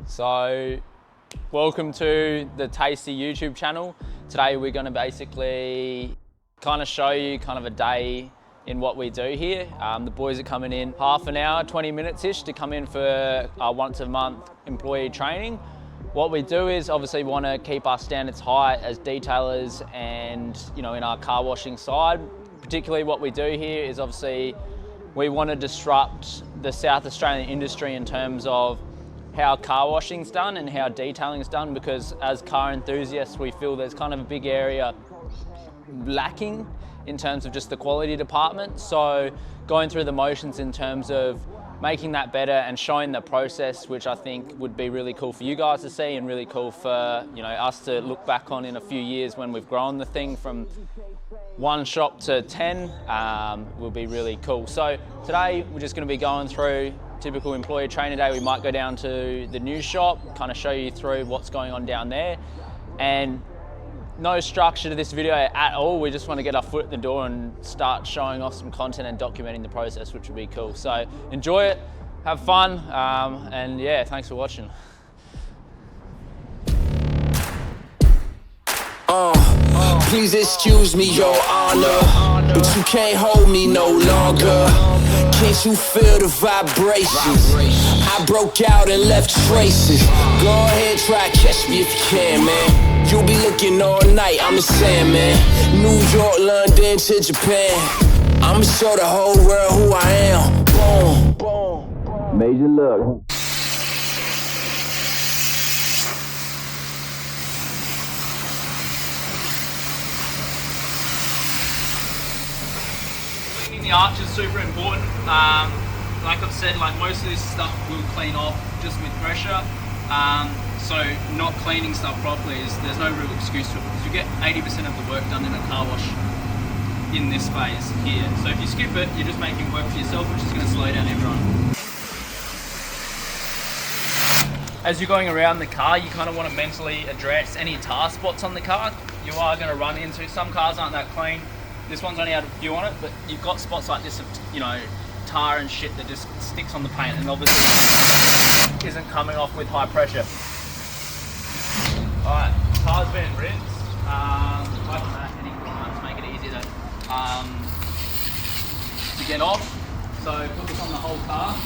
So, welcome to the Tasty YouTube channel. Today we're going to basically kind of show you kind of a day in what we do here. The boys are coming in half an hour, 20 minutes-ish to come in for our once a month employee training. What we do is obviously want to keep our standards high as detailers and, you know, in our car washing side. Particularly what we do here is obviously we want to disrupt the South Australian industry in terms of how car washing's done and how detailing's done, because as car enthusiasts we feel there's kind of a big area lacking in terms of just the quality department. So going through the motions in terms of making that better and showing the process, which I think would be really cool for you guys to see and really cool for, you know, us to look back on in a few years when we've grown the thing from one shop to 10, will be really cool. So today we're just going to be going through typical employee training day. We might go down to the new shop, kind of show you through what's going on down there. And no structure to this video at all. We just want to get our foot in the door and start showing off some content and documenting the process, which would be cool. So enjoy it, have fun, and yeah, thanks for watching. Please excuse me, your honor, but you can't hold me no longer. Can't you feel the vibrations? I broke out and left traces. Go ahead, try catch me if you can, man. You'll be looking all night, I'm the Sandman. New York, London to Japan. I'ma show the whole world who I am. Boom, boom. Major look. The arch is super important. Like I've said, like most of this stuff will clean off just with pressure. So not cleaning stuff properly there's no real excuse to it, because you get 80% of the work done in a car wash in this phase here. So if you skip it, you're just making work for yourself, which is going to slow down everyone. As you're going around the car, you kind of want to mentally address any tar spots on the car. You are going to run into, some cars aren't that clean. This one's only had a few on it, but you've got spots like this of, you know, tar and shit that just sticks on the paint and obviously isn't coming off with high pressure. Alright, car's been rinsed. Like that, any to make it easier to get off. So put this on the whole car.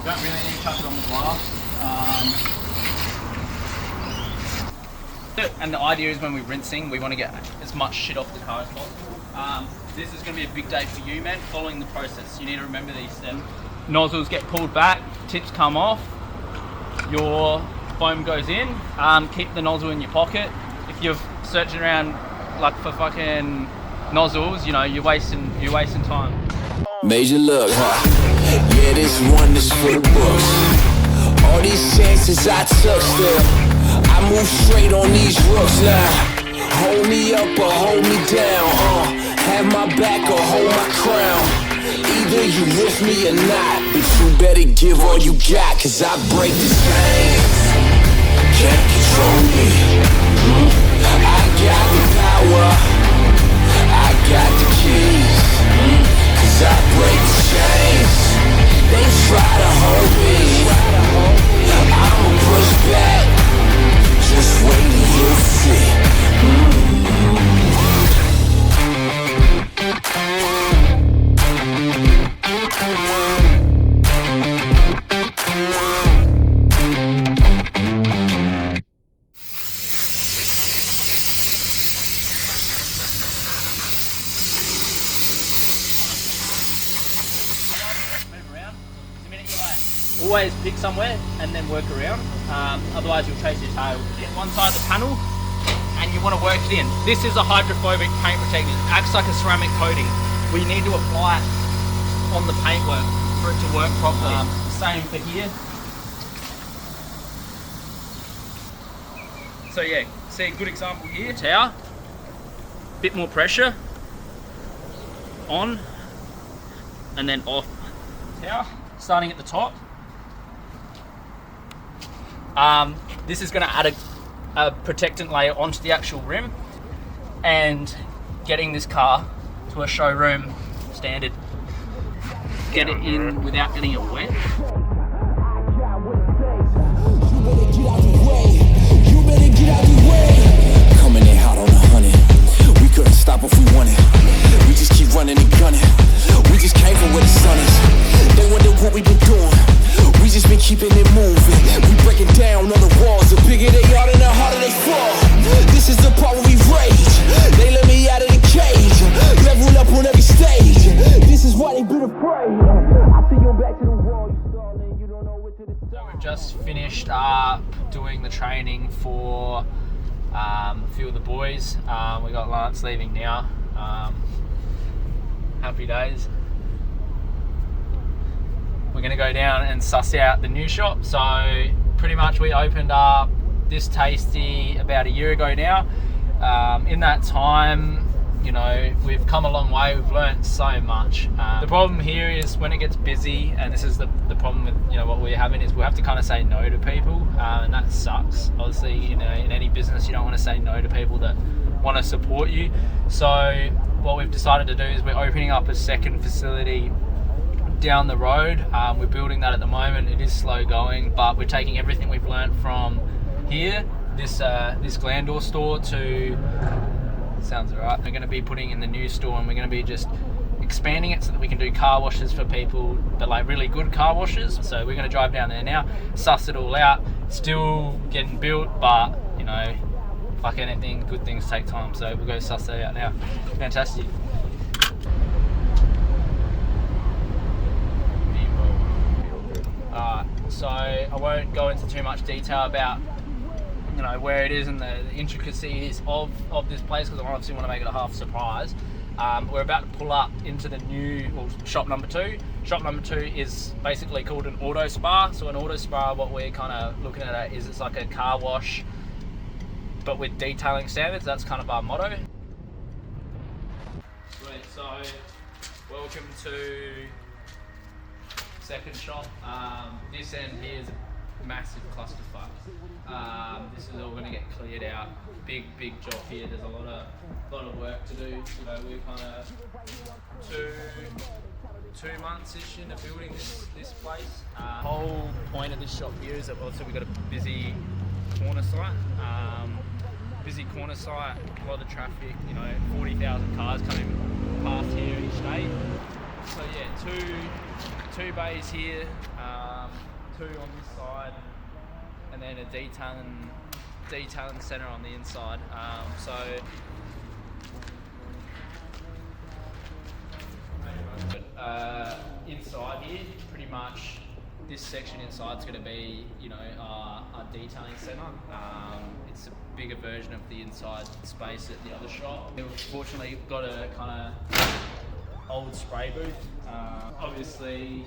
Don't really need to touch it on the glass. And the idea is when we're rinsing, we want to get as much shit off the car as possible. This is going to be a big day for you, man, following the process. You need to remember these steps. Nozzles get pulled back, tips come off, your foam goes in. Keep the nozzle in your pocket. If you're searching around like for fucking nozzles, you know, you're wasting time. Major look, huh? Yeah, this one is for the books. All these chances I took still, I move straight on these rooks now. Hold me up or hold me down, have my back or hold my crown. Either you with me or not, but you better give all you got, cause I break this pain. Can't control me. I got the power, I got the keys, cause I break the chains. They try to hold me, I'ma push back. Just wait till you see. Always pick somewhere and then work around, otherwise you'll chase your tail. Get one side of the panel and you want to work it in. This is a hydrophobic paint protectant. It acts like a ceramic coating. We need to apply it on the paintwork for it to work properly. Same for here. So yeah, see a good example here. Tower, bit more pressure, on and then off. Tower, starting at the top. This is going to add a protectant layer onto the actual rim and getting this car to a showroom standard. Get it in without getting it wet. it moving. We breaking down on the walls. The bigger they are, the harder they fall. This is the part where we rage. They let me out of the cage. Level up on every stage. This is why they been afraid. I see your back to the wall. You stalling. You don't know what to do. So we've just finished up doing the training for a few of the boys. We got Lance leaving now. Happy days. We're going to go down and suss out the new shop. So pretty much we opened up this Tasty about a year ago now. In that time, you know, we've come a long way. We've learnt so much. The problem here is when it gets busy, and this is the problem with, you know, what we're having, is we have to kind of say no to people, and that sucks. Obviously, you know, in any business you don't want to say no to people that want to support you. So what we've decided to do is we're opening up a second facility down the road. We're building that at the moment. It is slow going, but we're taking everything we've learnt from here, this Glandor store, to, sounds alright, we're going to be putting in the new store, and we're going to be just expanding it so that we can do car washes for people, but like really good car washes. So we're going to drive down there now, suss it all out. Still getting built, but you know, like anything, good things take time. So we'll go suss that out now. Fantastic. So I won't go into too much detail about, you know, where it is and the intricacies of this place, because I obviously want to make it a half surprise. We're about to pull up into the new, well, shop number 2. Shop number 2 is basically called an auto spa. So an auto spa, what we're kind of looking at it is, it's like a car wash, but with detailing standards. That's kind of our motto. Sweet. So welcome to second shop. This end here is a massive clusterfuck. This is all going to get cleared out. Big job here. There's a lot of work to do. You know, we're kind of two months-ish into building this place. Whole point of this shop here is that also we've got a busy corner site. A lot of traffic. You know, 40,000 cars coming past here each day. So yeah, two bays here, 2 on this side, and then a detailing centre on the inside. Inside here, pretty much this section inside is going to be, you know, our detailing centre. It's a bigger version of the inside space at the other shop. We've fortunately got a kind of old spray booth. Obviously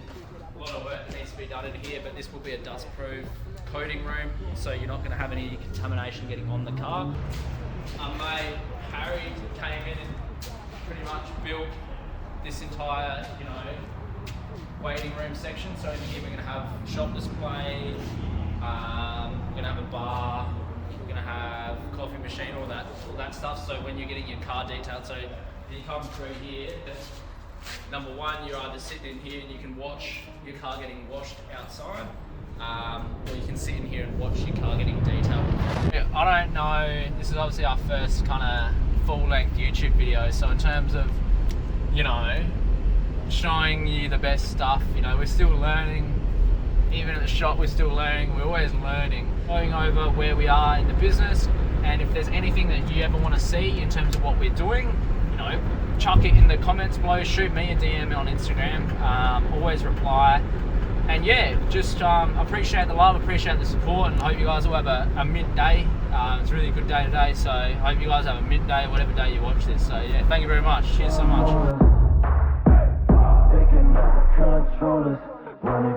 a lot of work needs to be done in here, but this will be a dust-proof coating room, so you're not going to have any contamination getting on the car. Our mate Harry came in and pretty much built this entire, you know, waiting room section. So in here we're going to have shop display, we're going to have a bar, we're going to have coffee machine, all that stuff. So when you're getting your car detailed, so you come through here, number one, you're either sitting in here and you can watch your car getting washed outside, or you can sit in here and watch your car getting detailed. I don't know, this is obviously our first kind of full-length YouTube video, so in terms of, you know, showing you the best stuff, you know, we're still learning. Even at the shop, we're still learning. We're always learning. Going over where we are in the business, and if there's anything that you ever want to see in terms of what we're doing, you know, chuck it in the comments below, shoot me a DM on Instagram, always reply. And yeah, just appreciate the love, appreciate the support, and hope you guys all have a midday. It's a really good day today, so I hope you guys have a midday, whatever day you watch this. So yeah, thank you very much. Cheers so much. Picking up the controllers, running